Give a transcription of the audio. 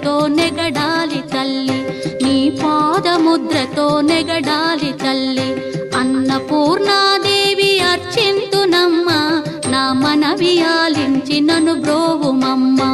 పాదముద్రతో నెగడాలి తల్లి, నీ పాదముద్రతో నెగడాలి తల్లి. అన్నపూర్ణాదేవి అర్చింతునమ్మ, నా మనవి ఆలించి నన్ను బ్రోవుమమ్మా.